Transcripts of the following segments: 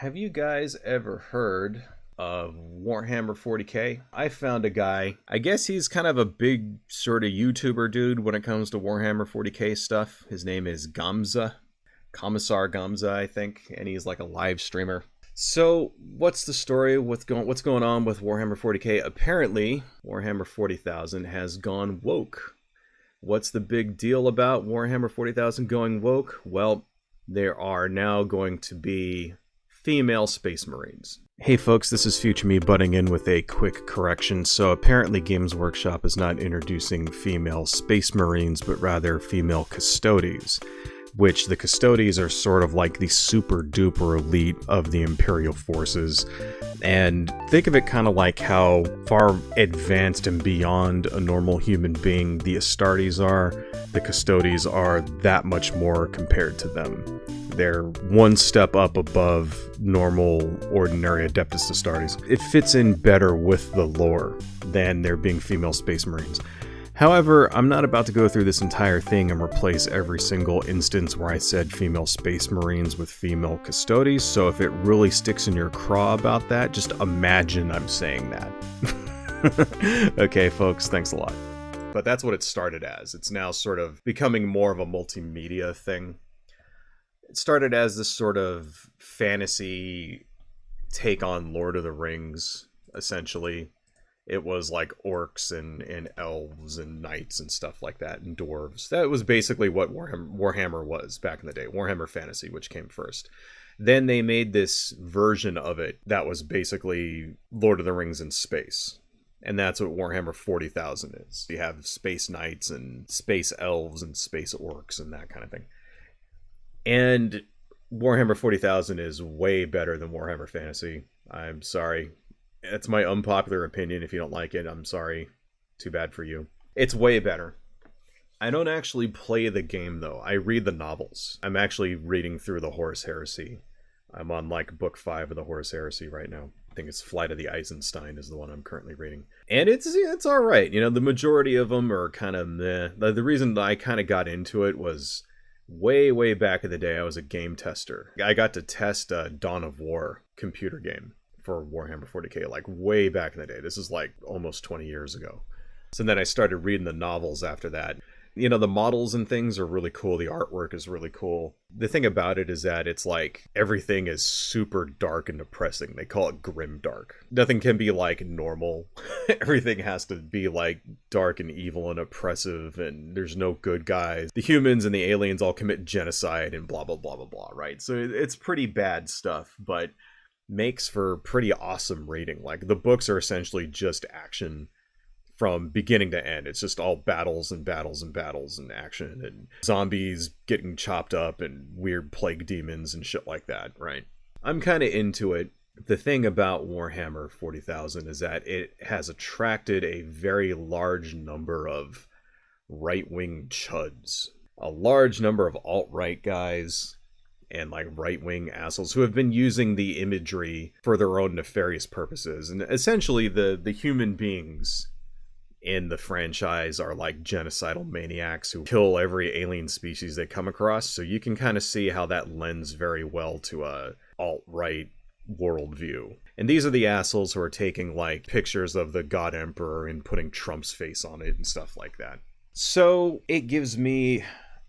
Have you guys ever heard of WarHammer 40k? I found a guy, I guess he's kind of a big sort of YouTuber dude when it comes to Warhammer 40k stuff. His name is Gamza, Commissar Gamza, I think, and he's like a live streamer. So, what's the story? What's going on with Warhammer 40k? Apparently, Warhammer 40,000 has gone woke. What's the big deal about Warhammer 40,000 going woke? Well, there are now going to be female Space Marines. Hey folks, this is Future Me butting in with a quick correction. So apparently Games Workshop is not introducing female Space Marines, but rather female Custodes, which the Custodes are sort of like the super duper elite of the Imperial forces. And think of it kind of like how far advanced and beyond a normal human being the Astartes are. The Custodes are that much more compared to them. They're one step up above normal, ordinary Adeptus Astartes. It fits in better with the lore than there being female Space Marines. However, I'm not about to go through this entire thing and replace every single instance where I said female Space Marines with female Custodes, so if it really sticks in your craw about that, just imagine I'm saying that. Okay, folks, thanks a lot. But that's what it started as. It's now sort of becoming more of a multimedia thing. It started as this sort of fantasy take on Lord of the Rings, essentially. It was like orcs and elves and knights and stuff like that, and dwarves. That was basically what Warhammer was back in the day. Warhammer Fantasy, which came first. Then they made this version of it that was basically Lord of the Rings in space. And that's what Warhammer 40,000 is. You have space knights and space elves and space orcs and that kind of thing. And Warhammer 40,000 is way better than Warhammer Fantasy. I'm sorry. It's my unpopular opinion. If you don't like it, I'm sorry. Too bad for you. It's way better. I don't actually play the game, though. I read the novels. I'm actually reading through the Horus Heresy. I'm on, like, book 5 of the Horus Heresy right now. I think it's Flight of the Eisenstein is the one I'm currently reading. And it's all right. You know, the majority of them are kind of meh. The reason that I kind of got into it was way back in the day. I was a game tester. I got to test Dawn of War computer game for Warhammer 40k, like way back in the day. This is like almost 20 years ago. So then I started reading the novels after that. You know, the models and things are really cool. The artwork is really cool. The thing about it is that it's like everything is super dark and depressing. They call it grim dark. Nothing can be like normal. Everything has to be like dark and evil and oppressive, and there's no good guys. The humans and the aliens all commit genocide and blah blah blah blah blah, right? So it's pretty bad stuff, but makes for pretty awesome reading. Like the books are essentially just action from beginning to end. It's just all battles and battles and battles and action and zombies getting chopped up and weird plague demons and shit like that, right? I'm kind of into it. The thing about Warhammer 40,000 is that it has attracted a very large number of right-wing chuds. A large number of alt-right guys and like right-wing assholes who have been using the imagery for their own nefarious purposes. And essentially the human beings in the franchise are like genocidal maniacs who kill every alien species they come across. So you can kind of see how that lends very well to a alt-right worldview. And these are the assholes who are taking like pictures of the God Emperor and putting Trump's face on it and stuff like that. So it gives me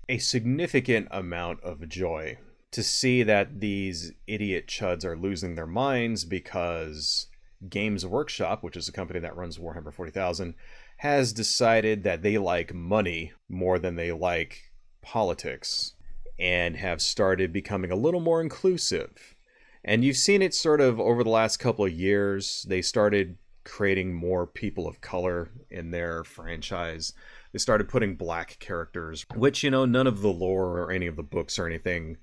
a significant amount of joy to see that these idiot chuds are losing their minds because Games Workshop, which is a company that runs Warhammer 40,000, has decided that they like money more than they like politics and have started becoming a little more inclusive. And you've seen it sort of over the last couple of years. They started creating more people of color in their franchise. They started putting black characters, which, you know, none of the lore or any of the books or anything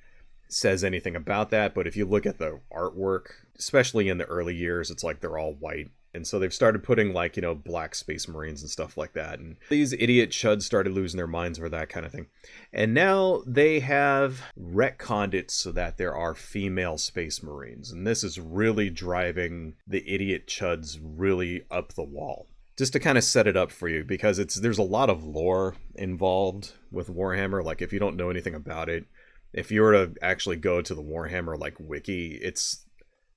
says anything about that. But if you look at the artwork, especially in the early years, it's like they're all white. And so they've started putting like, you know, black Space Marines and stuff like that. And these idiot chuds started losing their minds over that kind of thing. And now they have retconned it so that there are female Space Marines. And this is really driving the idiot chuds really up the wall. Just to kind of set it up for you, because there's a lot of lore involved with Warhammer. Like if you don't know anything about it, if you were to actually go to the WarHammer like wiki, it's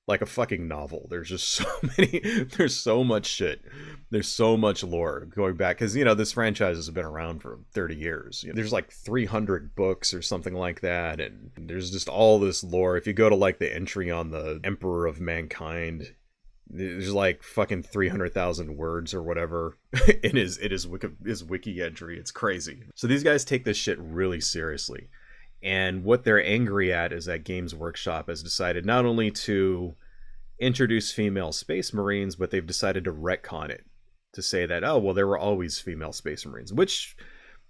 like a fucking novel. There's just so many, there's so much shit. There's so much lore going back, because, you know, this franchise has been around for 30 years. You know, there's like 300 books or something like that, and there's just all this lore. If you go to like the entry on the Emperor of Mankind, there's like fucking 300,000 words or whatever in his wiki entry. It's crazy. So these guys take this shit really seriously. And what they're angry at is that Games Workshop has decided not only to introduce female space marines, but they've decided to retcon it to say that, oh, well, there were always female space marines, which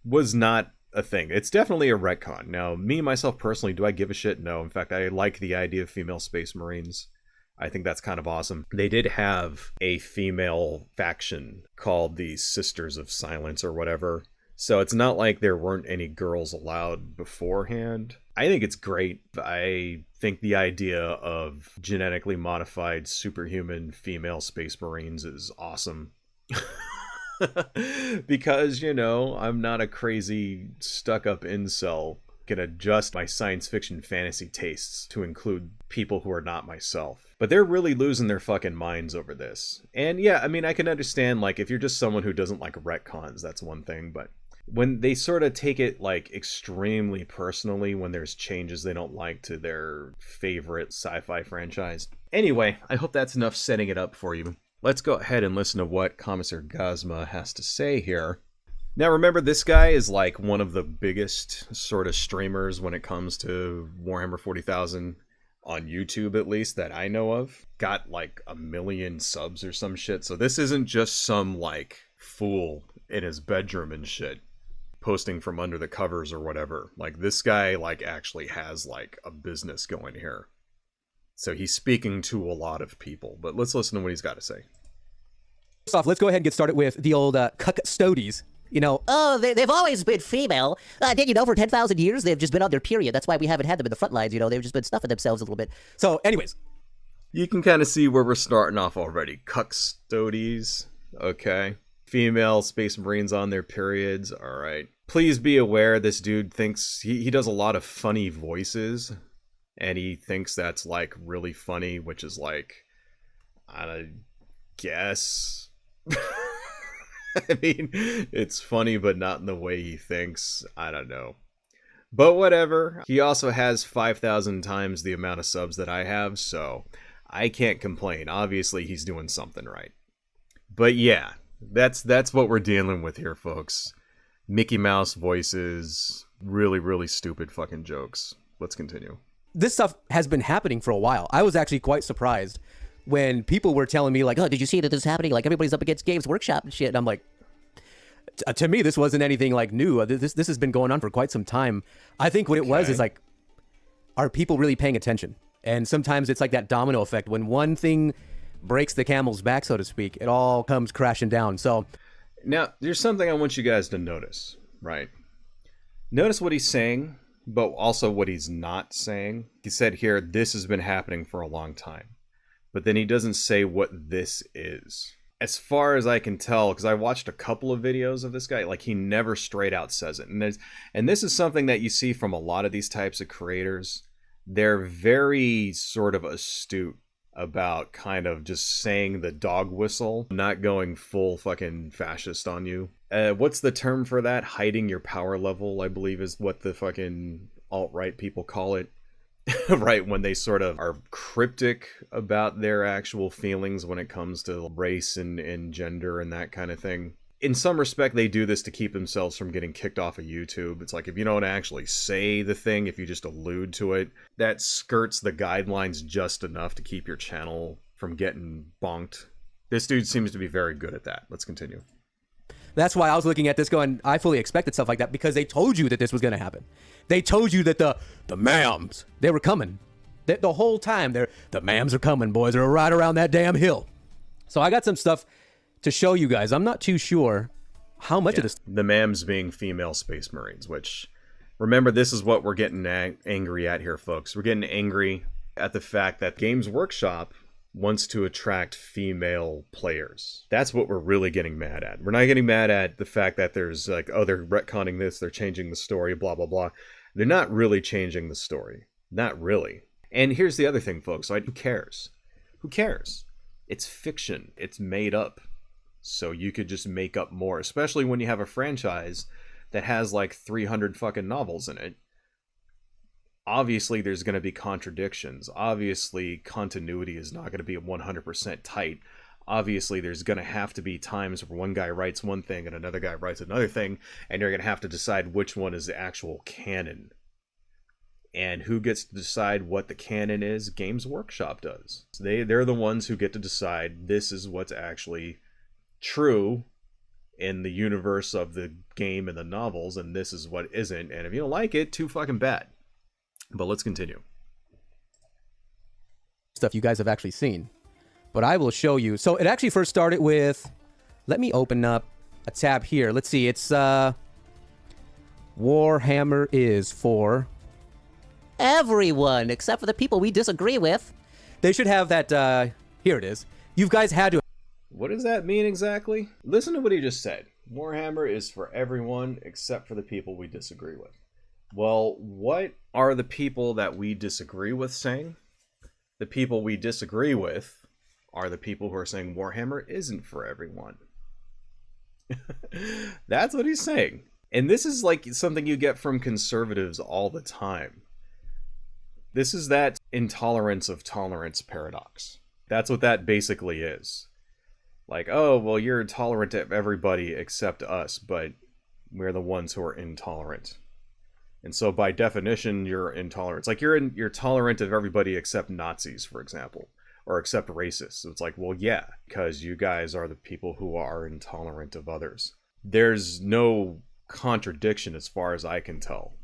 was not a thing. It's definitely a retcon. Now, me, myself, personally, do I give a shit? No. In fact, I like the idea of female space marines. I think that's kind of awesome. They did have a female faction called the Sisters of Silence or whatever. So it's not like there weren't any girls allowed beforehand. I think it's great. I think the idea of genetically modified superhuman female space marines is awesome. Because, you know, I'm not a crazy stuck-up incel. Can adjust my science fiction fantasy tastes to include people who are not myself. But they're really losing their fucking minds over this. And yeah, I mean, I can understand, like, if you're just someone who doesn't like retcons, that's one thing, but when they sort of take it like extremely personally when there's changes they don't like to their favorite sci-fi franchise. Anyway, I hope that's enough setting it up for you. Let's go ahead and listen to what Commissar Gazma has to say here. Now remember, this guy is like one of the biggest sort of streamers when it comes to Warhammer 40,000 on YouTube, at least, that I know of. Got like 1 million subs or some shit. So this isn't just some like fool in his bedroom and shit posting from under the covers or whatever. Like, this guy like actually has like a business going here. So he's speaking to a lot of people. But let's listen to what he's got to say. First off, let's go ahead and get started with the old Custodes. You know, oh, they've always been female. Did you know for 10,000 years they've just been on their period? That's why we haven't had them in the front lines, you know. They've just been stuffing themselves a little bit. So anyways. You can kind of see where we're starting off already. Custodes, okay. Female space marines on their periods, all right. Please be aware this dude thinks, he does a lot of funny voices. And he thinks that's like really funny, which is like, I guess... I mean, it's funny, but not in the way he thinks. I don't know. But whatever. He also has 5,000 times the amount of subs that I have, so I can't complain. Obviously, he's doing something right. But yeah, that's what we're dealing with here, folks. Mickey Mouse voices, really, really stupid fucking jokes. Let's continue. This stuff has been happening for a while. I was actually quite surprised when people were telling me, like, oh, did you see that this is happening? Like, everybody's up against Games Workshop and shit. And I'm like, to me, this wasn't anything, like, new. This has been going on for quite some time. I think what it was is, like, are people really paying attention? And sometimes it's like that domino effect. When one thing breaks the camel's back, so to speak, it all comes crashing down. So now, there's something I want you guys to notice, right? Notice what he's saying, but also what he's not saying. He said here, this has been happening for a long time. But then he doesn't say what this is. As far as I can tell, because I watched a couple of videos of this guy, like, he never straight out says it. And this is something that you see from a lot of these types of creators. They're very sort of astute about kind of just saying the dog whistle, not going full fucking fascist on you. What's the term for that? Hiding your power level, I believe, is what the fucking alt-right people call it. Right, when they sort of are cryptic about their actual feelings when it comes to race and gender and that kind of thing. In some respect, they do this to keep themselves from getting kicked off of YouTube. It's like, if you don't actually say the thing, if you just allude to it, that skirts the guidelines just enough to keep your channel from getting bonked. This dude seems to be very good at that. Let's continue. that's why I was looking at this going, I fully expected stuff like that because they told you that this was going to happen. They told you that the mams, they were coming. The whole time, the mams are coming, boys. They're right around that damn hill. So I got some stuff to show you guys. I'm not too sure how much of this. The mams being female space marines, which, remember, this is what we're getting angry at here, folks. We're getting angry at the fact that Games Workshop wants to attract female players. That's what we're really getting mad at. We're not getting mad at the fact that there's like, oh, they're retconning this, they're changing the story, blah, blah, blah. They're not really changing the story. Not really. And here's the other thing, folks. Like, who cares? Who cares? It's fiction. It's made up. So you could just make up more, especially when you have a franchise that has like 300 fucking novels in it. Obviously, there's going to be contradictions. Obviously, continuity is not going to be 100% tight. Obviously, there's going to have to be times where one guy writes one thing and another guy writes another thing, and you're going to have to decide which one is the actual canon. And who gets to decide what the canon is? Games Workshop does. So they're the ones who get to decide this is what's actually true in the universe of the game and the novels, and this is what isn't. And if you don't like it, too fucking bad. But let's continue. Stuff you guys have actually seen. But I will show you. So it actually first started with, let me open up a tab here. Let's see. It's Warhammer is for Everyone, except for the people we disagree with. They should have that. Here it is. You guys had to. What does that mean exactly? Listen to what he just said. Warhammer is for everyone except for the people we disagree with. Well, what are the people that we disagree with saying? The people we disagree with are the people who are saying Warhammer isn't for everyone. That's what he's saying. And this is like something you get from conservatives all the time. This is that intolerance of tolerance paradox. That's what that basically is. Like, oh, well, you're tolerant of everybody except us, but we're the ones who are intolerant. And so by definition, you're intolerant. It's like you're tolerant of everybody except Nazis, for example, or except racists. So it's like, well, yeah, because you guys are the people who are intolerant of others. There's no contradiction as far as I can tell.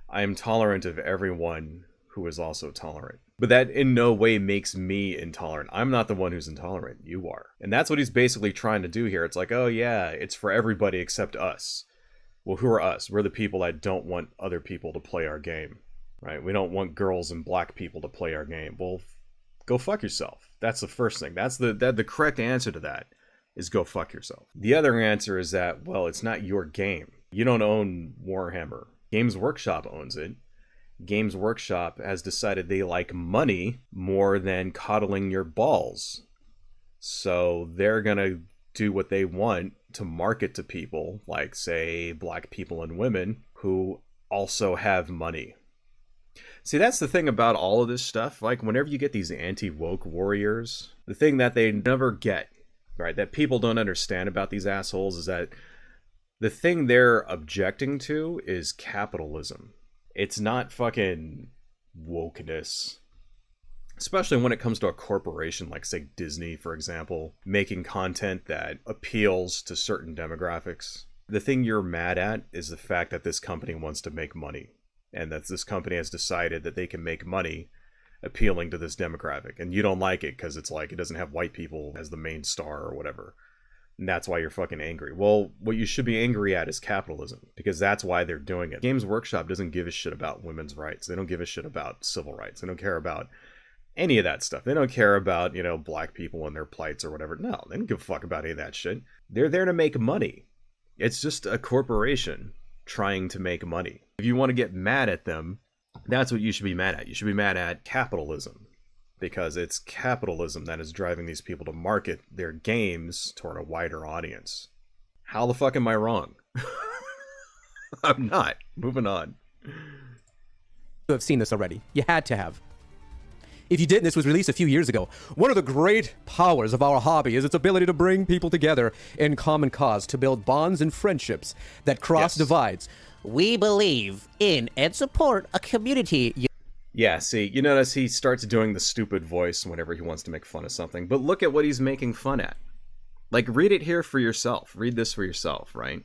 I am tolerant of everyone who is also tolerant. But that in no way makes me intolerant. I'm not the one who's intolerant. You are. And that's what he's basically trying to do here. It's like, oh yeah, it's for everybody except us. Well, who are us? We're the people that don't want other people to play our game, right? We don't want girls and black people to play our game. Well, go fuck yourself. That's the first thing. That's the correct answer to that is go fuck yourself. The other answer is that, well, it's not your game. You don't own Warhammer. Games Workshop owns it. Games Workshop has decided they like money more than coddling your balls. So they're gonna do what they want to market to people, like, say, black people and women who also have money. See, that's the thing about all of this stuff. Like, whenever you get these anti-woke warriors, the thing that they never get, right, that people don't understand about these assholes is that the thing they're objecting to is capitalism. It's not fucking wokeness. Especially when it comes to a corporation like, say, Disney, for example, making content that appeals to certain demographics. The thing you're mad at is the fact that this company wants to make money, and that this company has decided that they can make money appealing to this demographic, and you don't like it because it's like it doesn't have white people as the main star or whatever. And that's why you're fucking angry. Well, what you should be angry at is capitalism, because that's why they're doing it. Games Workshop doesn't give a shit about women's rights. They don't give a shit about civil rights. They don't care about any of that stuff. They don't care about, you know, black people and their plights or whatever. No, they don't give a fuck about any of that shit. They're there to make money. It's just a corporation trying to make money. If you want to get mad at them, that's what you should be mad at. You should be mad at capitalism, because it's capitalism that is driving these people to market their games toward a wider audience. How the fuck am I wrong? I'm not. Moving on. You have seen this already. You had to have. If you didn't, this was released a few years ago. One of the great powers of our hobby is its ability to bring people together in common cause, to build bonds and friendships that cross divides. We believe in and support a community. Yeah, see, you notice he starts doing the stupid voice whenever he wants to make fun of something, but look at what he's making fun at. Like, read it here for yourself. Read this for yourself, right?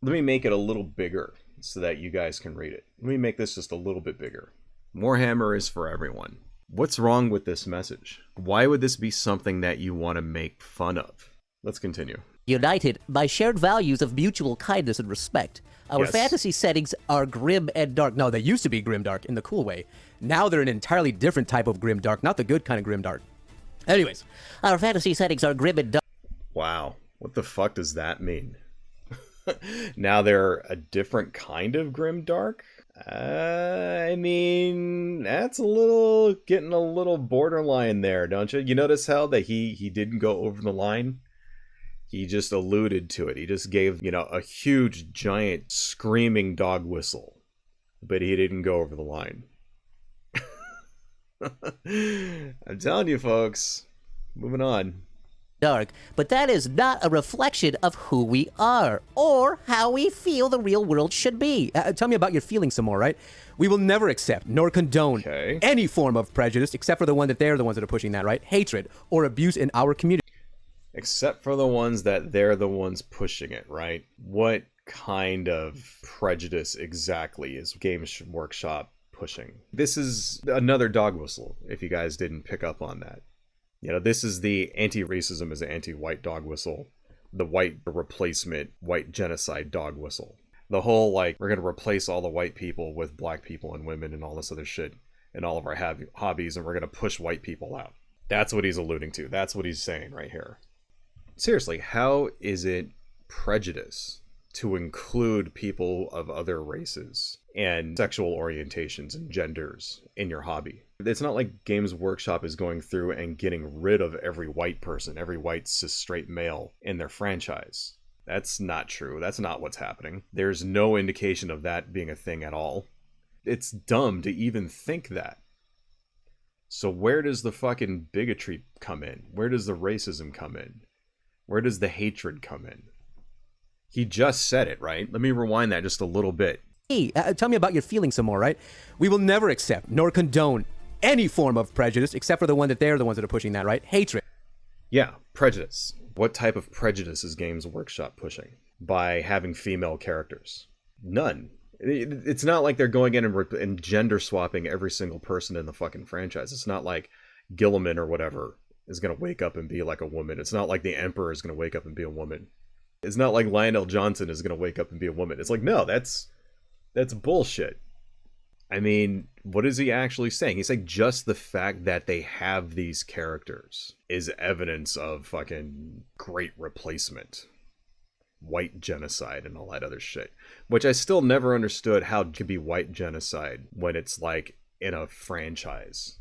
Let me make it a little bigger so that you guys can read it. Let me make this just a little bit bigger. Warhammer is for everyone. What's wrong with this message? Why would this be something that you want to make fun of? Let's continue. United by shared values of mutual kindness and respect. Our fantasy settings are grim and dark. No, they used to be grim dark in the cool way. Now they're an entirely different type of grim dark, not the good kind of grim dark. Anyways. Our fantasy settings are grim and dark. Wow. What the fuck does that mean? Now they're a different kind of grim dark? I mean, that's getting a little borderline there, don't you? You notice how that he didn't go over the line? He just alluded to it. He just gave, a huge, giant, screaming dog whistle. But he didn't go over the line. I'm telling you, folks. Moving on. Dark, but that is not a reflection of who we are or how we feel the real world should be. Tell me about your feelings some more, right? We will never accept nor condone any form of prejudice except for the one that they're the ones that are pushing that, right? Hatred or abuse in our community. Except for the ones that they're the ones pushing it, right? What kind of prejudice exactly is Games Workshop pushing? This is another dog whistle, if you guys didn't pick up on that. This is the anti-racism is anti-white dog whistle, the white replacement, white genocide dog whistle. The whole, we're going to replace all the white people with black people and women and all this other shit and all of our hobbies, and we're going to push white people out. That's what he's alluding to. That's what he's saying right here. Seriously, how is it prejudice to include people of other races and sexual orientations and genders in your hobby? It's not like Games Workshop is going through and getting rid of every white person, every white cis straight male in their franchise. That's not true. That's not what's happening. There's no indication of that being a thing at all. It's dumb to even think that. So where does the fucking bigotry come in? Where does the racism come in? Where does the hatred come in? He just said it, right? Let me rewind that just a little bit. Tell me about your feelings some more, right? We will never accept nor condone any form of prejudice except for the one that they're the ones that are pushing that, right? Hatred. Yeah, prejudice. What type of prejudice is Games Workshop pushing by having female characters? None. It's not like they're going in and gender swapping every single person in the fucking franchise. It's not like Gilliman or whatever is going to wake up and be like a woman. It's not like the Emperor is going to wake up and be a woman. It's not like Lionel Johnson is going to wake up and be a woman. It's like, no, that's bullshit. I mean, what is he actually saying? He's like, just the fact that they have these characters is evidence of fucking great replacement, white genocide, and all that other shit. Which I still never understood how it could be white genocide when it's like in a franchise.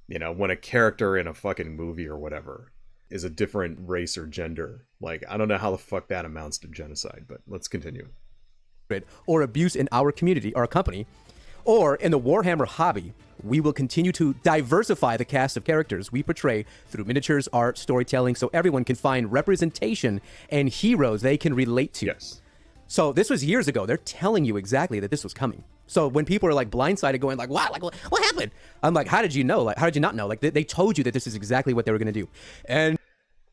When a character in a fucking movie or whatever is a different race or gender. I don't know how the fuck that amounts to genocide, but let's continue. Or abuse in our community or company, or in the WarHammer hobby, we will continue to diversify the cast of characters we portray through miniatures, art, storytelling, so everyone can find representation and heroes they can relate to. Yes. So this was years ago. They're telling you exactly that this was coming. So when people are blindsided going what? What happened? I'm like, how did you know? How did you not know? They told you that this is exactly what they were going to do. And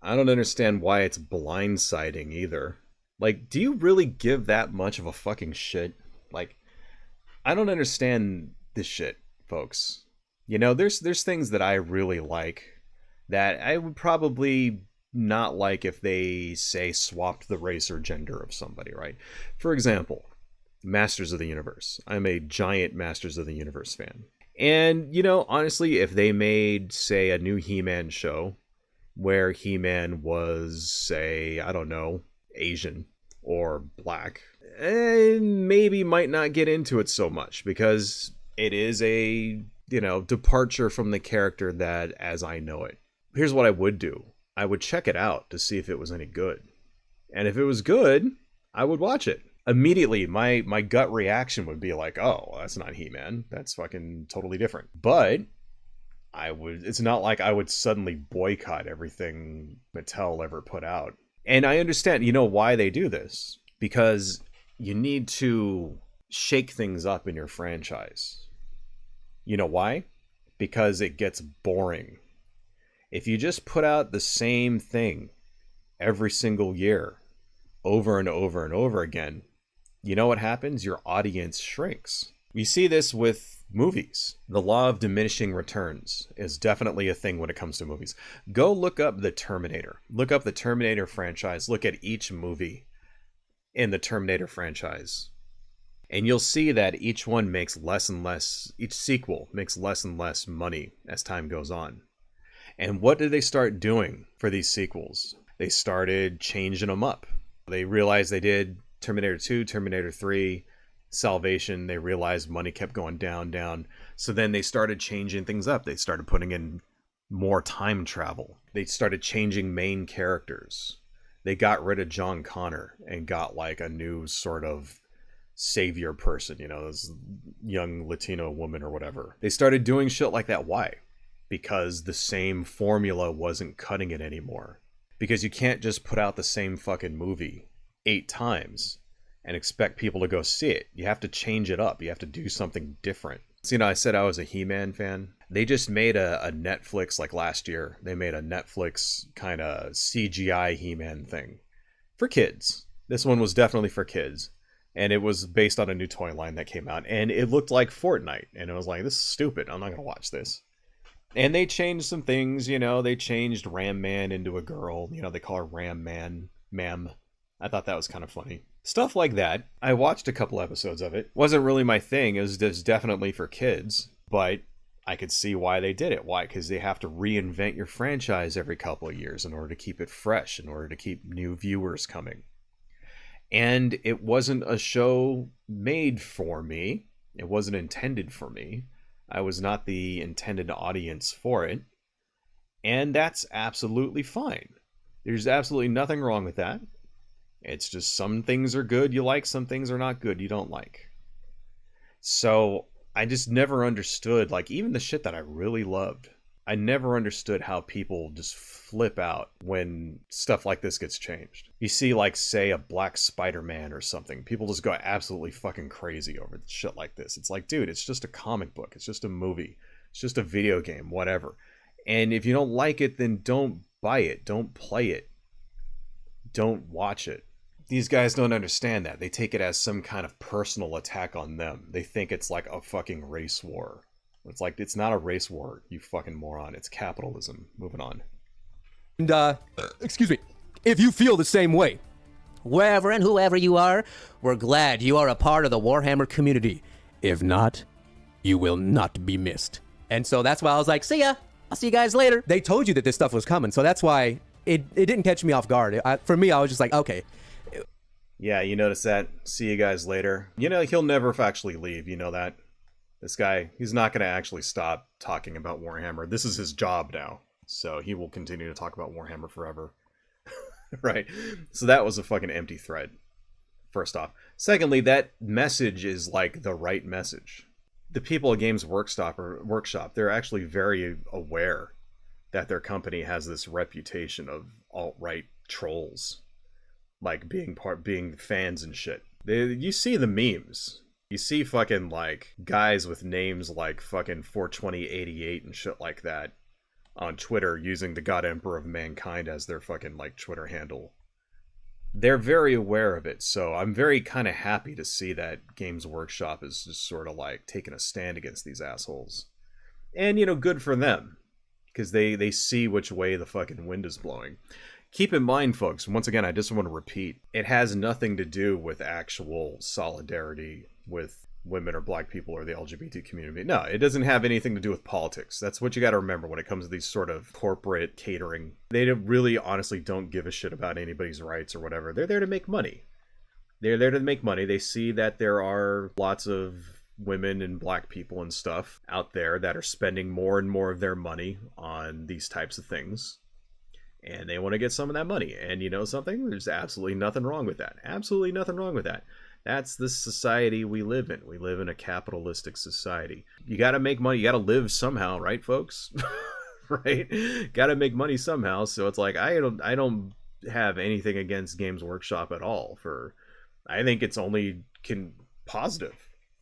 I don't understand why it's blindsiding either. Do you really give that much of a fucking shit? I don't understand this shit, folks. There's things that I really like that I would probably not like if they, say, swapped the race or gender of somebody, right? For example, Masters of the Universe. I'm a giant Masters of the Universe fan. And, honestly, if they made, say, a new He-Man show where He-Man was, say, I don't know, Asian or black, maybe might not get into it so much because it is a, departure from the character that as I know it. Here's what I would do. I would check it out to see if it was any good. And if it was good, I would watch it. Immediately, my gut reaction would be like, oh, that's not He-Man. That's fucking totally different. But it's not like I would suddenly boycott everything Mattel ever put out. And I understand, why they do this. Because you need to shake things up in your franchise. You know why? Because it gets boring. If you just put out the same thing every single year, over and over and over again, you know what happens? Your audience shrinks. We see this with movies. The law of diminishing returns is definitely a thing when it comes to movies. Go look up the Terminator. Look up the Terminator franchise. Look at each movie in the Terminator franchise. And you'll see that each one makes less and less, each sequel makes less and less money as time goes on. And what did they start doing for these sequels? They started changing them up. They realized they did Terminator 2, Terminator 3, salvation. They realized money kept going down, down. So then they started changing things up. They started putting in more time travel. They started changing main characters. They got rid of John Connor and got like a new sort of savior person, you know, this young Latino woman or whatever. They started doing shit like that. Why? Because the same formula wasn't cutting it anymore. Because you can't just put out the same fucking movie 8 times and expect people to go see it. You have to change it up. You have to do something different. So, you know, I said I was a He-Man fan. They just made a Netflix, like last year, they made a Netflix kind of CGI He-Man thing for kids. This one was definitely for kids. And it was based on a new toy line that came out. And it looked like Fortnite. And it was like, this is stupid. I'm not going to watch this. And they changed some things, you know. They changed Ram Man into a girl. You know, they call her Ram Man, ma'am. I thought that was kind of funny. Stuff like that. I watched a couple episodes of it. Wasn't really my thing. It was just definitely for kids. But I could see why they did it. Why? Because they have to reinvent your franchise every couple of years in order to keep it fresh, in order to keep new viewers coming. And it wasn't a show made for me. It wasn't intended for me. I was not the intended audience for it. And that's absolutely fine. There's absolutely nothing wrong with that. It's just some things are good you like, some things are not good you don't like. So I just never understood, like, even the shit that I really loved, I never understood how people just flip out when stuff like this gets changed. You see, like, say, a Black Spider-Man or something. People just go absolutely fucking crazy over shit like this. It's like, dude, it's just a comic book. It's just a movie. It's just a video game, whatever. And if you don't like it, then don't buy it. Don't play it. Don't watch it. These guys don't understand that. They take it as some kind of personal attack on them. They think it's like a fucking race war. It's like, it's not a race war, you fucking moron. It's capitalism. Moving on. And, excuse me, if you feel the same way, Wherever and whoever you are, we're glad you are a part of the WarHammer community. If not, you will not be missed. And so that's why I was like, see ya. I'll see you guys later. They told you that this stuff was coming, so that's why it didn't catch me off guard. For me, I was just like, okay. Yeah, you notice that. See you guys later. You know, he'll never actually leave. You know that? This guy, he's not going to actually stop talking about Warhammer. This is his job now. So he will continue to talk about Warhammer forever. Right? So that was a fucking empty thread. First off. Secondly, that message is like the right message. The people at Games Workshop, they're actually very aware that their company has this reputation of alt-right trolls. Like being fans and shit. You see the memes. You see fucking like guys with names like fucking 42088 and shit like that on Twitter using the God Emperor of Mankind as their fucking like Twitter handle. They're very aware of it, so I'm very kind of happy to see that Games Workshop is just sort of like taking a stand against these assholes. And, you know, good for them, because they see which way the fucking wind is blowing. Keep in mind, folks, once again, I just want to repeat, it has nothing to do with actual solidarity with women or black people or the LGBT community. No, it doesn't have anything to do with politics. That's what you got to remember when it comes to these sort of corporate catering. They really honestly don't give a shit about anybody's rights or whatever. They're there to make money. They're there to make money. They see that there are lots of women and black people and stuff out there that are spending more and more of their money on these types of things. And they want to get some of that money. And you know something? There's absolutely nothing wrong with that. Absolutely nothing wrong with that. That's the society we live in. We live in a capitalistic society. You got to make money. You got to live somehow, right, folks? Right? Got to make money somehow. So it's like, I don't have anything against Games Workshop at all. I think it's only positive.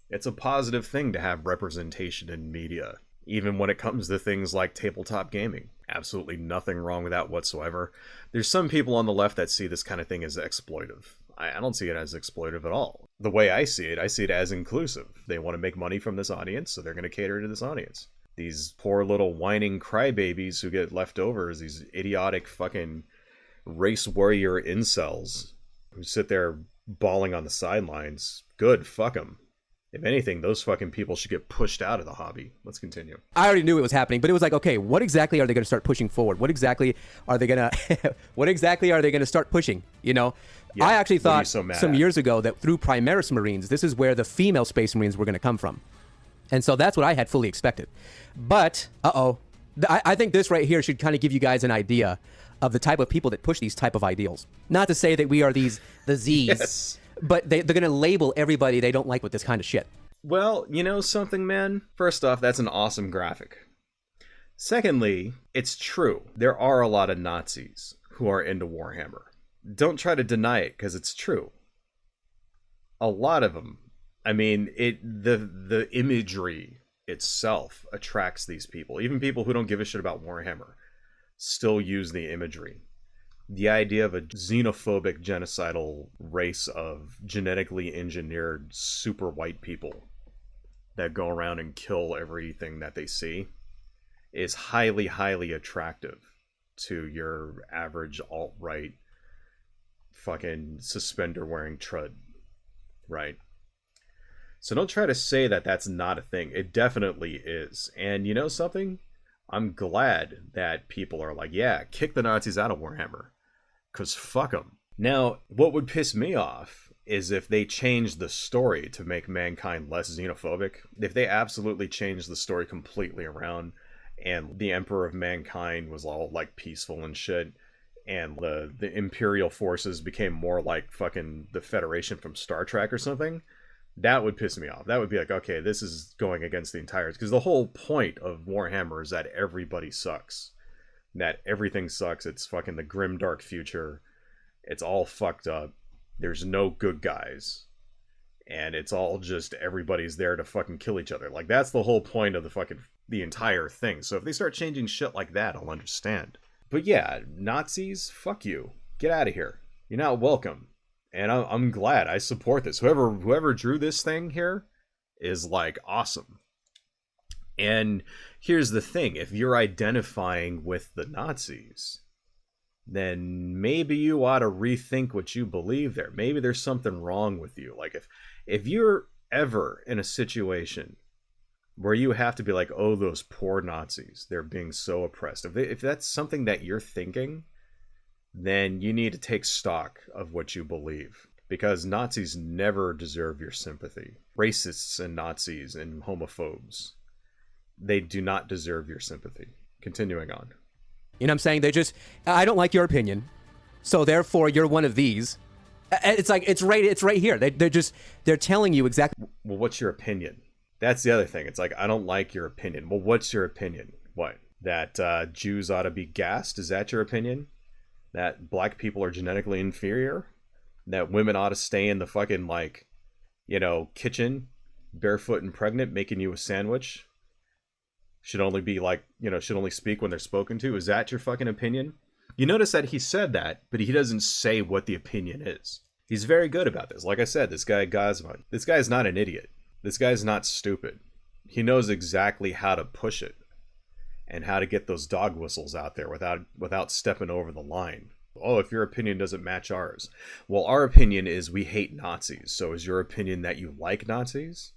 It's a positive thing to have representation in media. Even when it comes to things like tabletop gaming. Absolutely nothing wrong with that whatsoever. There's some people on the left that see this kind of thing as exploitive. I don't see it as exploitive at all. The way I see it as inclusive. They want to make money from this audience, so they're going to cater to this audience. These poor little whining crybabies who get left over as these idiotic fucking race warrior incels who sit there bawling on the sidelines. Good, fuck them. If anything, those fucking people should get pushed out of the hobby. Let's continue. I already knew it was happening, but it was like, okay, what exactly are they going to start pushing forward? What exactly are they going to start pushing, you know? Yeah, I actually what are you thought so mad some at? years ago that through Primaris Marines, this is where the female Space Marines were going to come from. And so that's what I had fully expected. But, I think this right here should kind of give you guys an idea of the type of people that push these type of ideals. Not to say that we are the Z's, Yes. but they're going to label everybody they don't like with this kind of shit. Well, you know something, man? First off, that's an awesome graphic. Secondly, it's true. There are a lot of Nazis who are into Warhammer. Don't try to deny it, because it's true. A lot of them. I mean, the imagery itself attracts these people. Even people who don't give a shit about Warhammer still use the imagery. The idea of a xenophobic, genocidal race of genetically engineered super white people that go around and kill everything that they see is highly, highly attractive to your average alt-right fucking suspender-wearing trud, right? So don't try to say that that's not a thing. It definitely is. And you know something? I'm glad that people are like, yeah, kick the Nazis out of Warhammer. Because fuck them. Now, what would piss me off is if they changed the story to make mankind less xenophobic. If they absolutely changed the story completely around and the Emperor of Mankind was all like peaceful and shit, and the Imperial forces became more like fucking the Federation from Star Trek or something, that would piss me off. That would be like, okay, this is going against the entire... Because the whole point of Warhammer is that everybody sucks. That everything sucks. It's fucking the grim, dark future. It's all fucked up. There's no good guys. And it's all just everybody's there to fucking kill each other. Like, that's the whole point of the entire thing. So if they start changing shit like that, I'll understand. But yeah, Nazis, fuck you. Get out of here. You're not welcome. And I'm glad. I support this. Whoever drew this thing here is like awesome. And here's the thing. If you're identifying with the Nazis, then maybe you ought to rethink what you believe there. Maybe there's something wrong with you. Like if you're ever in a situation where you have to be like, oh, those poor Nazis, they're being so oppressed. If that's something that you're thinking, then you need to take stock of what you believe. Because Nazis never deserve your sympathy. Racists and Nazis and homophobes, they do not deserve your sympathy. Continuing on. You know what I'm saying? I don't like your opinion, so therefore you're one of these. It's like, it's right here. They're telling you exactly. Well, what's your opinion? That's the other thing. It's like, I don't like your opinion. Well, what's your opinion? What? That Jews ought to be gassed? Is that your opinion? That black people are genetically inferior? That women ought to stay in the fucking, like, kitchen, barefoot and pregnant, making you a sandwich? Should only be like, should only speak when they're spoken to? Is that your fucking opinion? You notice that he said that, but he doesn't say what the opinion is. He's very good about this. Like I said, this guy Gazman, this guy's not an idiot. This guy's not stupid. He knows exactly how to push it and how to get those dog whistles out there without stepping over the line. Oh, if your opinion doesn't match ours. Well, our opinion is we hate Nazis. So is your opinion that you like Nazis?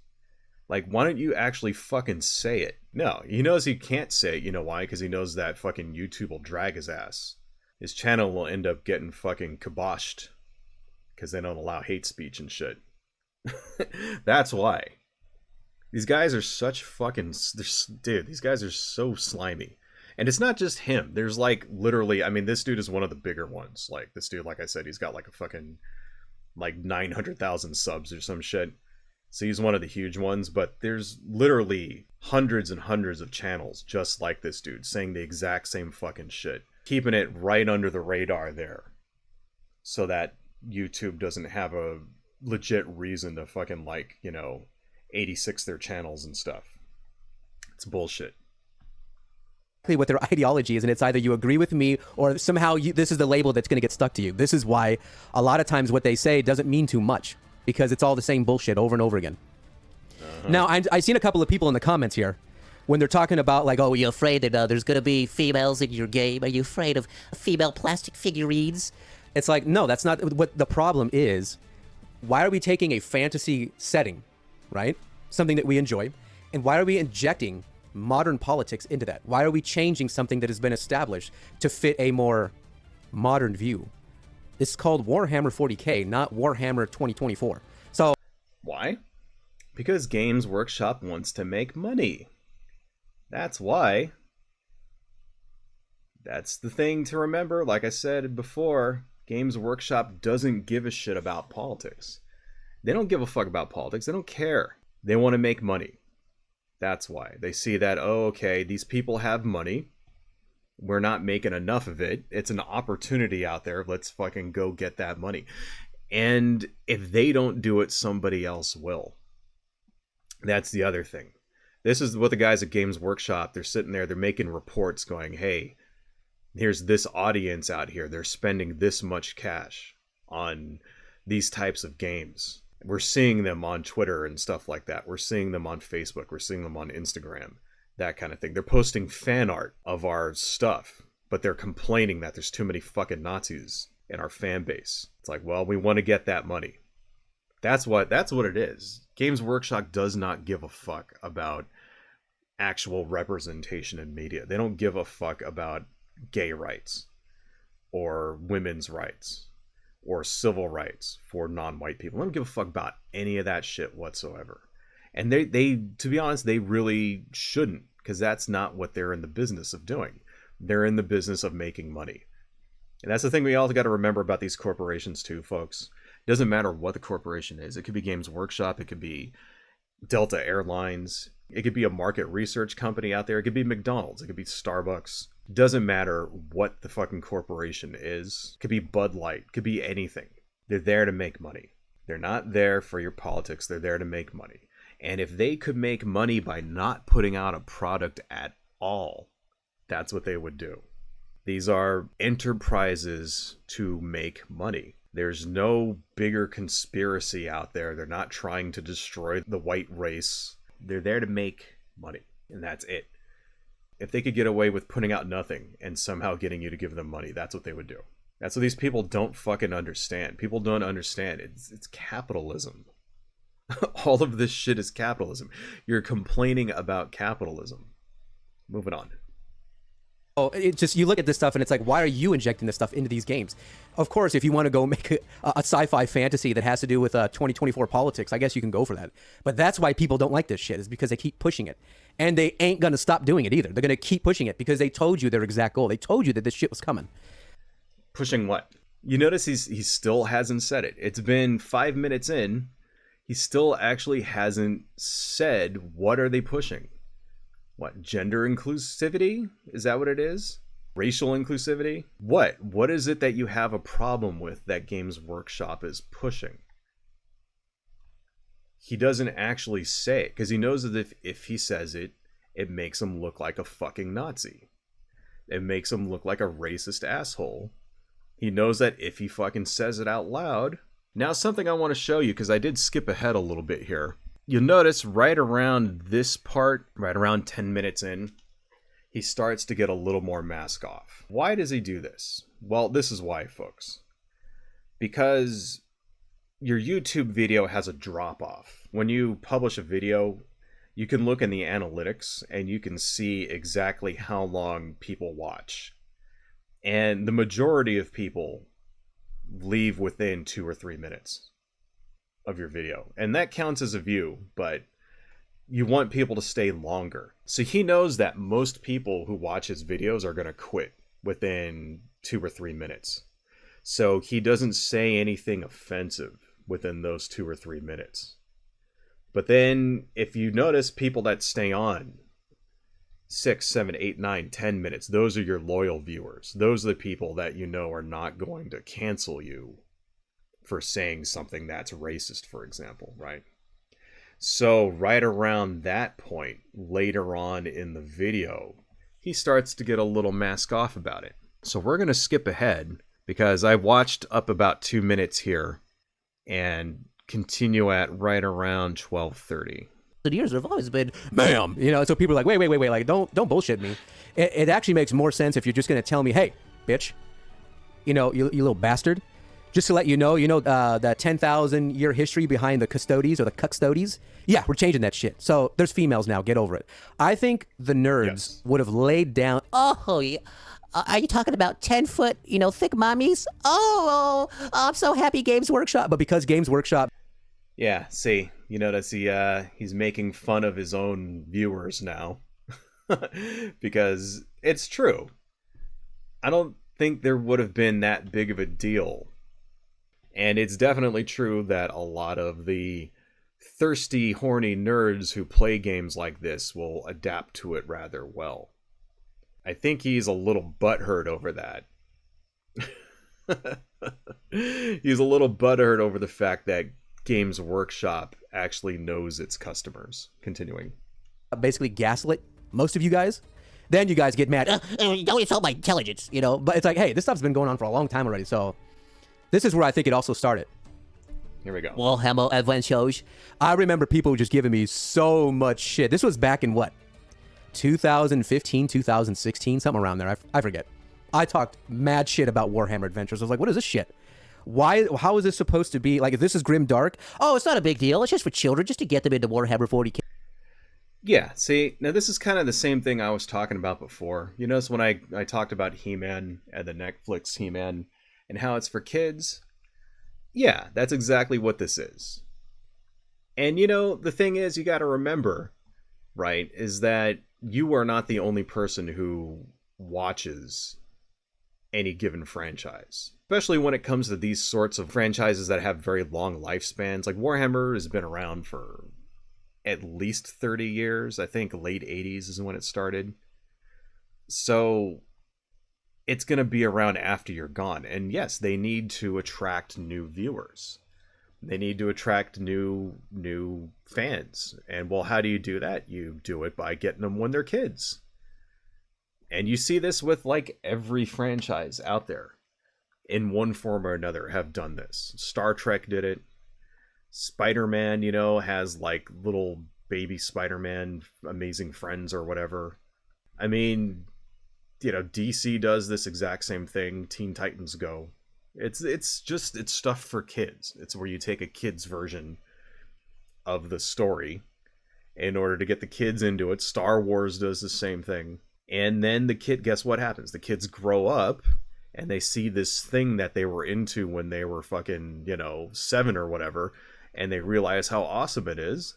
Like, why don't you actually fucking say it? No, he knows he can't say it. You know why? Because he knows that fucking YouTube will drag his ass. His channel will end up getting fucking kiboshed because they don't allow hate speech and shit. That's why. These guys are such fucking... Dude, these guys are so slimy. And it's not just him. There's like literally... I mean, this dude is one of the bigger ones. Like, this dude, like I said, he's got like a fucking... like 900,000 subs or some shit. So he's one of the huge ones, but there's literally hundreds and hundreds of channels just like this dude saying the exact same fucking shit. Keeping it right under the radar there so that YouTube doesn't have a legit reason to fucking 86 their channels and stuff. It's bullshit. What their ideology is, and it's either you agree with me or somehow this is the label that's going to get stuck to you. This is why a lot of times what they say doesn't mean too much. Because it's all the same bullshit over and over again. Now, I've seen a couple of people in the comments here when they're talking about like, Oh, are you afraid that there's going to be females in your game? Are you afraid of female plastic figurines? it's like, no, that's not what the problem is. Why are we taking a fantasy setting, right? Something that we enjoy, and why are we injecting modern politics into that? Why are we changing something that has been established to fit a more modern view? It's called Warhammer 40K, not Warhammer 2024. So Why? Because Games Workshop wants to make money. That's why. That's the thing to remember. Like I said before, Games Workshop doesn't give a shit about politics. They don't give a fuck about politics. They don't care. They want to make money. That's why. They see that, oh, okay, these people have money. We're not making enough of it. It's an opportunity out there. Let's fucking go get that money. And if they don't do it, somebody else will. That's the other thing. This is what the guys at Games Workshop, they're sitting there, they're making reports going, hey, here's this audience out here. They're spending this much cash on these types of games. We're seeing them on Twitter and stuff like that. We're seeing them on Facebook. We're seeing them on Instagram. That kind of thing. They're posting fan art of our stuff, but they're complaining that there's too many fucking Nazis in our fan base. It's like, well, we want to get that money. That's what it is. Games Workshop does not give a fuck about actual representation in media. They don't give a fuck about gay rights or women's rights or civil rights for non-white people. They don't give a fuck about any of that shit whatsoever. And they to be honest, they really shouldn't, because that's not what they're in the business of doing. They're in the business of making money. And that's the thing we all got to remember about these corporations too, folks. It doesn't matter what the corporation is. It could be Games Workshop. It could be Delta Airlines. It could be a market research company out there. It could be McDonald's. It could be Starbucks. It doesn't matter what the fucking corporation is. It could be Bud Light. It could be anything. They're there to make money. They're not there for your politics. They're there to make money. And if they could make money by not putting out a product at all, that's what they would do. These are enterprises to make money. There's no bigger conspiracy out there. They're not trying to destroy the white race. They're there to make money, and that's it. If they could get away with putting out nothing and somehow getting you to give them money, that's what they would do. That's what these people don't fucking understand. People don't understand. It's capitalism. All of this shit is capitalism. You're complaining about capitalism. Moving on. Oh, it just, you look at this stuff and it's like, why are you injecting this stuff into these games? Of course, if you want to go make a sci-fi fantasy that has to do with 2024 politics, I guess you can go for that. But that's why people don't like this shit, is because they keep pushing it. And they ain't going to stop doing it either. They're going to keep pushing it because they told you their exact goal. They told you that this shit was coming. Pushing what? You notice he still hasn't said it. It's been 5 minutes in. He still actually hasn't said, what are they pushing? What, gender inclusivity? Is that what it is? Racial inclusivity? What? What is it that you have a problem with that Games Workshop is pushing? He doesn't actually say it, because he knows that if he says it, it makes him look like a fucking Nazi. It makes him look like a racist asshole. He knows that if he fucking says it out loud... Now, something I want to show you, because I did skip ahead a little bit here. You'll notice right around this part, right around 10 minutes in, he starts to get a little more mask off. Why does he do this? Well, this is why, folks. Because your YouTube video has a drop-off. When you publish a video, you can look in the analytics and you can see exactly how long people watch. And the majority of people leave within 2 or 3 minutes of your video, and that counts as a view, but you want people to stay longer. So he knows that most people who watch his videos are going to quit within 2 or 3 minutes, so he doesn't say anything offensive within those 2 or 3 minutes. But then if you notice, people that stay on 6, 7, 8, 9, 10 minutes, those are your loyal viewers. Those are the people that you know are not going to cancel you for saying something that's racist, for example, right? So right around that point, later on in the video, he starts to get a little mask off about it. So we're going to skip ahead, because I watched up about 2 minutes here and continue at right around 12:30. The years have always been, bam, you know, so people are like, wait, like, don't bullshit me. It actually makes more sense if you're just going to tell me, hey, bitch, you know, you little bastard, Just to let you know, the 10,000 year history behind the Custodes or the Custodes? Yeah, we're changing that shit. So there's females now. Get over it. I think the nerds would have laid down. Oh, yeah. Are you talking about 10-foot, thick mommies? Oh, I'm so happy Games Workshop. But because Games Workshop. Yeah, see, you notice he's making fun of his own viewers now. Because it's true. I don't think there would have been that big of a deal. And it's definitely true that a lot of the thirsty, horny nerds who play games like this will adapt to it rather well. I think he's a little butthurt over that. He's a little butthurt over the fact that Games Workshop actually knows its customers. Continuing. Basically gaslit most of you guys. Then you guys get mad. Don't insult my intelligence, But it's like, hey, this stuff's been going on for a long time already, so... This is where I think it also started. Here we go. WarHammer Adventures. I remember people just giving me so much shit. This was back in what? 2015, 2016, something around there. I forget. I talked mad shit about Warhammer Adventures. I was like, what is this shit? How is this supposed to be? Like, if this is grim dark? Oh, it's not a big deal. It's just for children, just to get them into Warhammer 40K. Yeah, see, now this is kind of the same thing I was talking about before. You notice when I talked about He-Man and the Netflix He-Man and how it's for kids? Yeah, that's exactly what this is. And the thing is, you got to remember, right, is that you are not the only person who watches any given franchise. Especially when it comes to these sorts of franchises that have very long lifespans. Like Warhammer has been around for at least 30 years. I think late 80s is when it started. So it's going to be around after you're gone. And yes, they need to attract new viewers. They need to attract new fans. And well, how do you do that? You do it by getting them when they're kids. And you see this with like every franchise out there in one form or another have done this. Star Trek did it. Spider-Man, has like little baby Spider-Man amazing friends or whatever. I mean, DC does this exact same thing. Teen Titans Go. It's stuff for kids. It's where you take a kid's version of the story in order to get the kids into it. Star Wars does the same thing. And then guess what happens? The kids grow up and they see this thing that they were into when they were fucking, 7 or whatever, and they realize how awesome it is.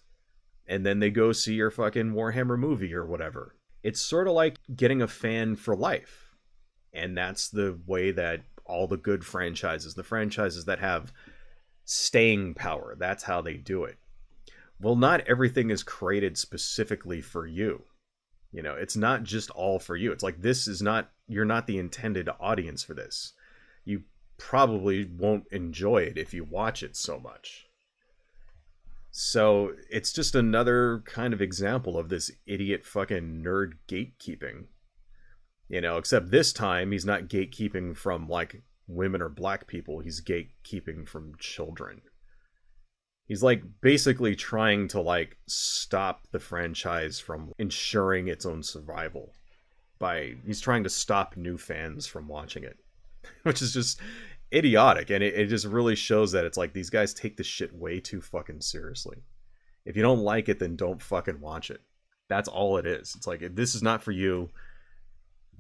And then they go see your fucking Warhammer movie or whatever. It's sort of like getting a fan for life. And that's the way that all the good franchises, the franchises that have staying power, that's how they do it. Well, not everything is created specifically for you. It's not just all for you. It's like, you're not the intended audience for this. You probably won't enjoy it if you watch it so much. So it's just another kind of example of this idiot fucking nerd gatekeeping. Except this time he's not gatekeeping from like women or black people. He's gatekeeping from children. He's like basically trying to like stop the franchise from ensuring its own survival. He's trying to stop new fans from watching it, which is just idiotic. And it just really shows that it's like these guys take this shit way too fucking seriously. If you don't like it, then don't fucking watch it. That's all it is. It's like, if this is not for you,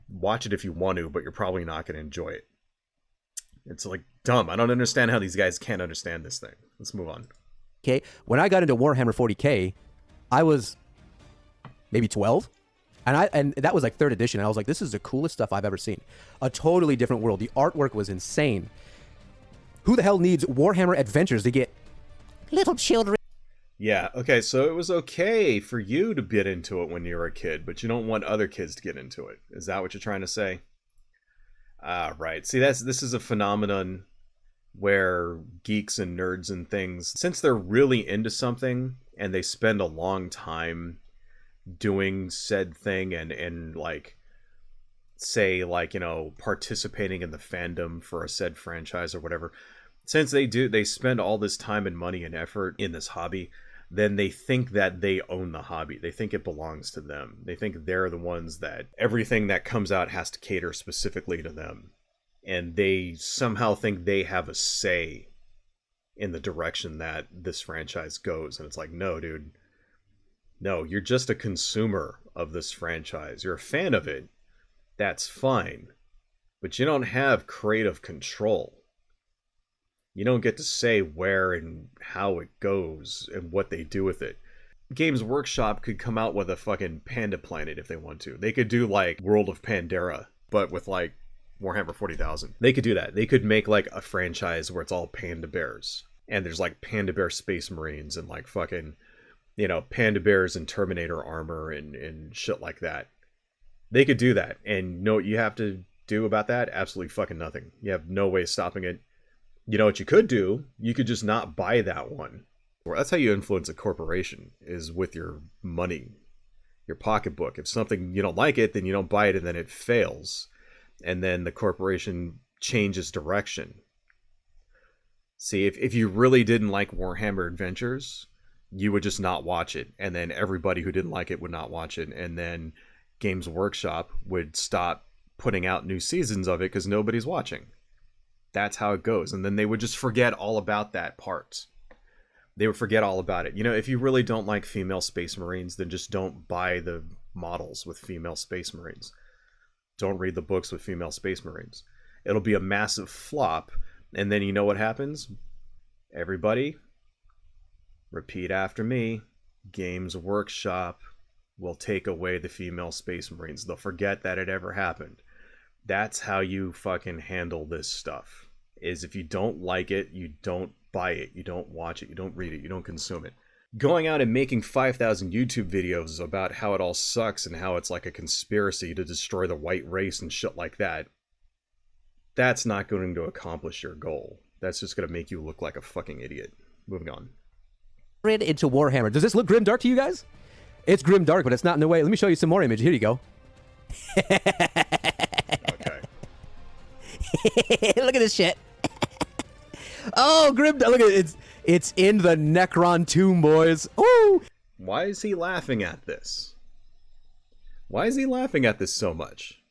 watch it if you want to, but you're probably not going to enjoy it. It's like dumb. I don't understand how these guys can't understand this thing. Let's move on. Okay, when I got into Warhammer 40K, I was maybe 12, and that was like 3rd edition. And I was like, this is the coolest stuff I've ever seen. A totally different world. The artwork was insane. Who the hell needs Warhammer Adventures to get Little children. Yeah, okay, so it was okay for you to get into it when you were a kid, but you don't want other kids to get into it. Is that what you're trying to say? Right. See, this is a phenomenon where geeks and nerds and things, since they're really into something and they spend a long time doing said thing and like, say, like, participating in the fandom for a said franchise or whatever, since they spend all this time and money and effort in this hobby, then they think that they own the hobby. They think it belongs to them. They think they're the ones that everything that comes out has to cater specifically to them. and they somehow think they have a say in the direction that this franchise goes. And it's like, no, dude. No, you're just a consumer of this franchise. You're a fan of it. That's fine. But you don't have creative control. You don't get to say where and how it goes and what they do with it. Games Workshop could come out with a fucking Panda Planet if they want to. They could do like World of Pandora, but with like Warhammer 40,000. They could do that. They could make like a franchise where it's all panda bears. And there's like panda bear space marines and like fucking, you know, panda bears and Terminator armor and shit like that. They could do that. And you know what you have to do about that? Absolutely fucking nothing. You have no way of stopping it. You know what you could do? You could just not buy that one. That's how you influence a corporation, is with your money, your pocketbook. If something, you don't like it, then you don't buy it, and then it fails. And then the corporation changes direction. See, if you really didn't like Warhammer Adventures, you would just not watch it. And then everybody who didn't like it would not watch it. And then Games Workshop would stop putting out new seasons of it because nobody's watching. That's how it goes. And then they would just forget all about that part. They would forget all about it. You know, if you really don't like female Space Marines, then just don't buy the models with female Space Marines. Don't read the books with female Space Marines. It'll be a massive flop. And then you know what happens? Everybody, repeat after me. Games Workshop will take away the female Space Marines. They'll forget that it ever happened. That's how you fucking handle this stuff. Is if you don't like it, you don't buy it, you don't watch it, you don't read it, you don't consume it. Going out and making 5,000 YouTube videos about how it all sucks and how it's like a conspiracy to destroy the white race and shit like that, that's not going to accomplish your goal. That's just going to make you look like a fucking idiot. Moving on. Into Warhammer. Does this look grimdark to you guys? It's grimdark, but it's not in the way. Let me show you some more images. Here you go. Okay. Look at this shit. Oh, grimdark. Look at it. It's in the Necron tomb, boys. Ooh. Why is he laughing at this? Why is he laughing at this so much?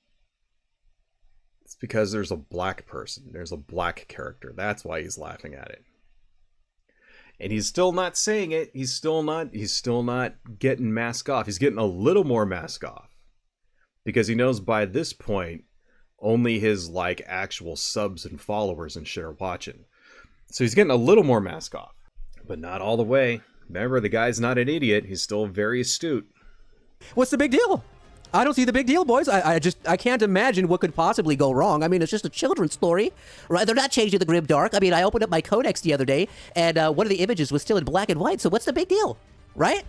It's because there's a black person. There's a black character. That's why he's laughing at it. And he's still not saying it. He's still not getting mask off. He's getting a little more mask off. Because he knows by this point, only his like actual subs and followers and shit are watching. So he's getting a little more mask off. But not all the way. Remember, the guy's not an idiot. He's still very astute. What's the big deal? I don't see the big deal, boys. I can't imagine what could possibly go wrong. I mean, it's just a children's story, right? They're not changing the grimdark. I mean, I opened up my codex the other day, and one of the images was still in black and white. So what's the big deal, right?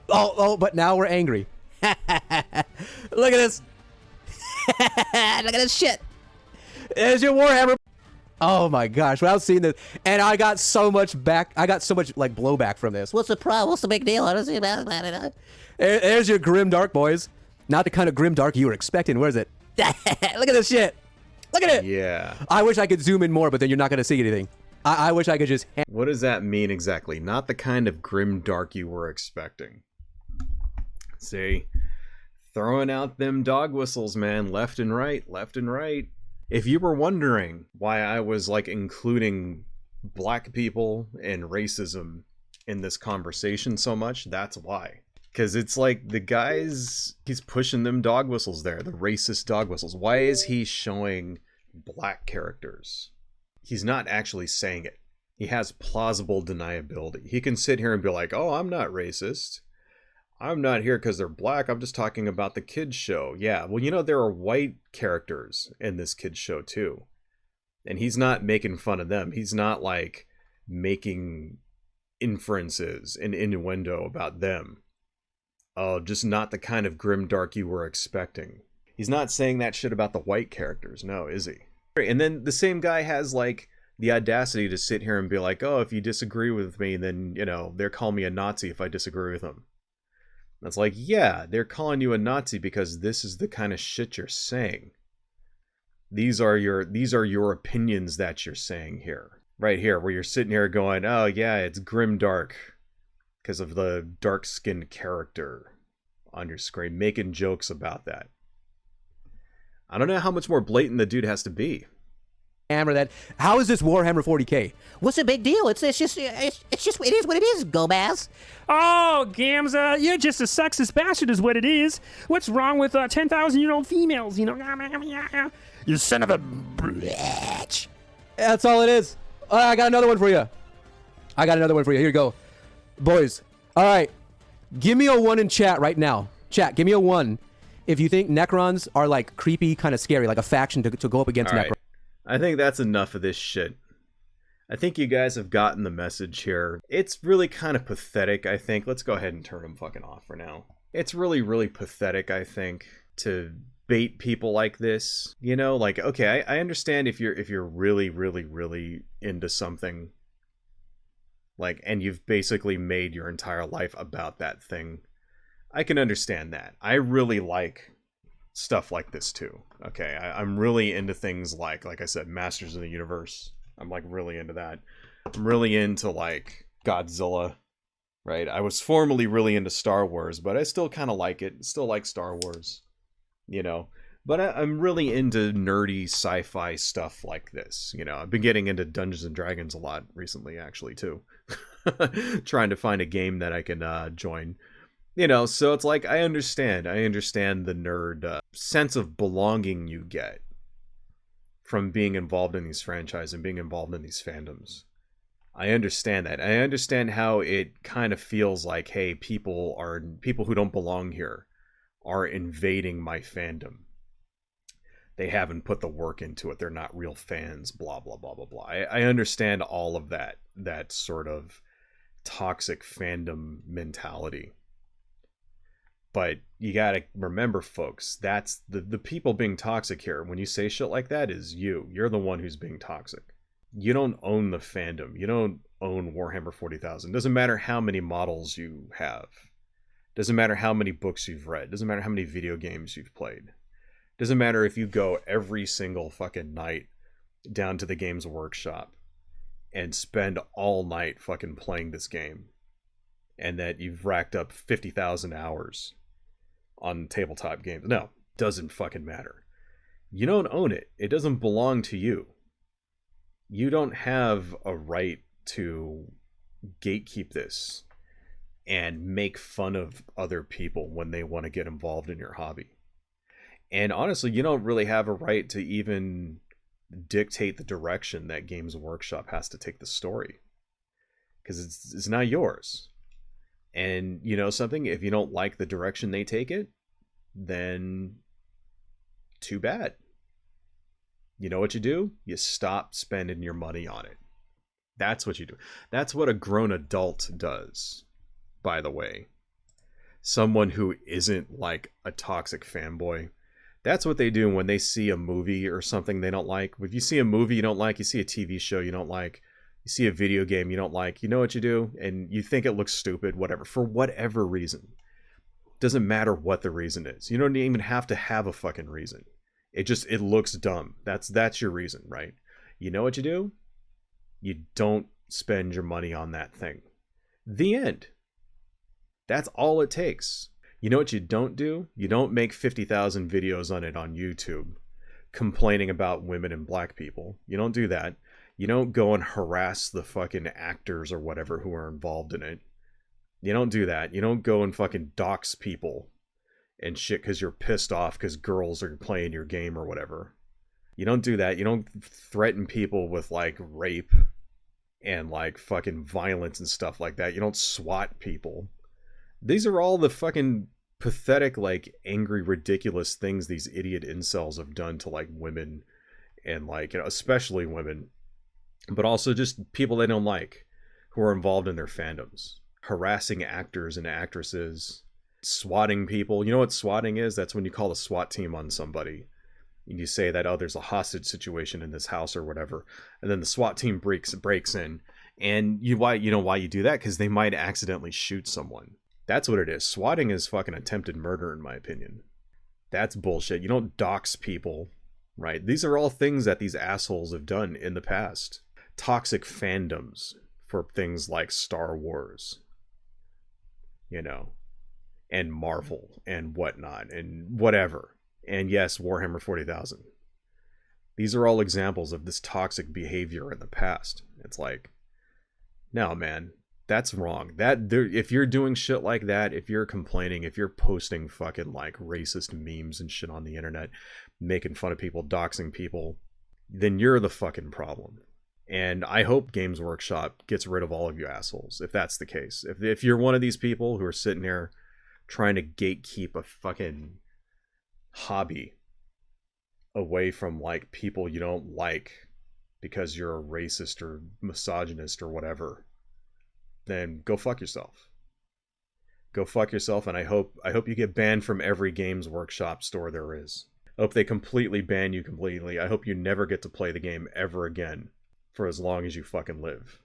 Oh, but now we're angry. Look at this. Look at this shit. There's your Warhammer. Oh my gosh! Without seeing this, and I got so much like blowback from this. What's the problem? What's the big deal? I don't see that. There's your grimdark, boys. Not the kind of grimdark you were expecting. Where is it? Look at this shit. Look at it. Yeah. I wish I could zoom in more, but then you're not going to see anything. I wish I could just... What does that mean exactly? Not the kind of grimdark you were expecting. See? Throwing out them dog whistles, man. Left and right. Left and right. If you were wondering why I was like including black people and racism in this conversation so much, that's why. Because it's like the guys, he's pushing them dog whistles there, the racist dog whistles. Why is he showing black characters? He's not actually saying it. He has plausible deniability. He can sit here and be like, oh, I'm not racist. I'm not here because they're black. I'm just talking about the kids show. Yeah, well, you know, there are white characters in this kids show too. And he's not making fun of them. He's not like making inferences and innuendo about them. Oh, just not the kind of grimdark you were expecting. He's not saying that shit about the white characters, no, is he? And then the same guy has like the audacity to sit here and be like, oh, if you disagree with me, then, you know, they're calling me a Nazi if I disagree with them. That's like, yeah, they're calling you a Nazi because this is the kind of shit you're saying. These are your opinions that you're saying here. Right here, where you're sitting here going, oh yeah, it's grimdark because of the dark-skinned character on your screen, making jokes about that. I don't know how much more blatant the dude has to be. Hammer that. How is this Warhammer 40K? What's the big deal? It's just it is what it is, Gomez. Oh, Gamza, you're just a sexist bastard is what it is. What's wrong with 10,000-year-old females, you know? You son of a bitch. That's all it is. I got another one for you. Here you go. Boys, all right. Give me a 1 in chat right now. Chat, give me a 1 if you think Necrons are like creepy, kind of scary, like a faction to go up against Necrons. I think that's enough of this shit. I think you guys have gotten the message here. It's really kind of pathetic, I think. Let's go ahead and turn them fucking off for now. It's really, really pathetic, I think, to bait people like this. You know, like, okay, I understand if you're really, really, really into something, like, and you've basically made your entire life about that thing. I can understand that. I really like stuff like this too. Okay, I'm really into things like I said, Masters of the Universe. I'm like really into that. I'm really into like Godzilla, right? I was formerly really into Star Wars, but I still kind of like it. Still like Star Wars, you know. But I'm really into nerdy sci-fi stuff like this. You know, I've been getting into Dungeons and Dragons a lot recently, actually, too. Trying to find a game that I can join. You know, so it's like, I understand the nerd sense of belonging you get from being involved in these franchises and being involved in these fandoms. I understand that. I understand how it kind of feels like, hey, people who don't belong here are invading my fandom. They haven't put the work into it. They're not real fans, blah, blah, blah, blah, blah. I understand all of that sort of toxic fandom mentality. But you gotta remember, folks, that's the people being toxic here. When you say shit like that, is you. You're the one who's being toxic. You don't own the fandom. You don't own Warhammer 40,000. Doesn't matter how many models you have. Doesn't matter how many books you've read. Doesn't matter how many video games you've played. Doesn't matter if you go every single fucking night down to the Games Workshop and spend all night fucking playing this game, and that you've racked up 50,000 hours on tabletop games. No, doesn't fucking matter. You don't own it. It doesn't belong to you. You don't have a right to gatekeep this and make fun of other people when they want to get involved in your hobby. And honestly, you don't really have a right to even dictate the direction that Games Workshop has to take the story, because it's not yours. And you know something, if you don't like the direction they take it, then too bad. You know what you do? You stop spending your money on it. That's what you do. That's what a grown adult does, by the way. Someone who isn't like a toxic fanboy. That's what they do when they see a movie or something they don't like. If you see a movie you don't like, you see a TV show you don't like, you see a video game you don't like, you know what you do? And you think it looks stupid, whatever, for whatever reason. Doesn't matter what the reason is. You don't even have to have a fucking reason. It looks dumb. That's your reason, right? You know what you do? You don't spend your money on that thing. The end. That's all it takes. You know what you don't do? You don't make 50,000 videos on it on YouTube complaining about women and black people. You don't do that. You don't go and harass the fucking actors or whatever who are involved in it. You don't do that. You don't go and fucking dox people and shit because you're pissed off because girls are playing your game or whatever. You don't do that. You don't threaten people with like rape and like fucking violence and stuff like that. You don't SWAT people. These are all the fucking pathetic, like, angry, ridiculous things these idiot incels have done to like women and like, you know, especially women, but also just people they don't like who are involved in their fandoms, harassing actors and actresses, swatting people. You know what swatting is? That's when you call a SWAT team on somebody and you say that, oh, there's a hostage situation in this house or whatever, and then the SWAT team breaks in, and you know why you do that? Because they might accidentally shoot someone. That's what it is. Swatting is fucking attempted murder, in my opinion. That's bullshit. You don't dox people, right? These are all things that these assholes have done in the past. Toxic fandoms for things like Star Wars, you know, and Marvel and whatnot and whatever. And yes, Warhammer 40,000. These are all examples of this toxic behavior in the past. It's like, no, man, that's wrong. If you're doing shit like that, if you're complaining, if you're posting fucking like racist memes and shit on the internet, making fun of people, doxing people, then you're the fucking problem. And I hope Games Workshop gets rid of all of you assholes, if that's the case. If you're one of these people who are sitting there trying to gatekeep a fucking hobby away from like people you don't like because you're a racist or misogynist or whatever, then go fuck yourself. Go fuck yourself, and I hope you get banned from every Games Workshop store there is. I hope they completely ban you completely. I hope you never get to play the game ever again for as long as you fucking live.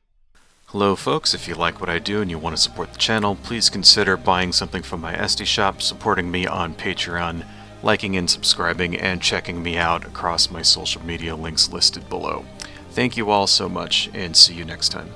Hello folks, if you like what I do and you want to support the channel, please consider buying something from my Etsy shop, supporting me on Patreon, liking and subscribing, and checking me out across my social media links listed below. Thank you all so much, and see you next time.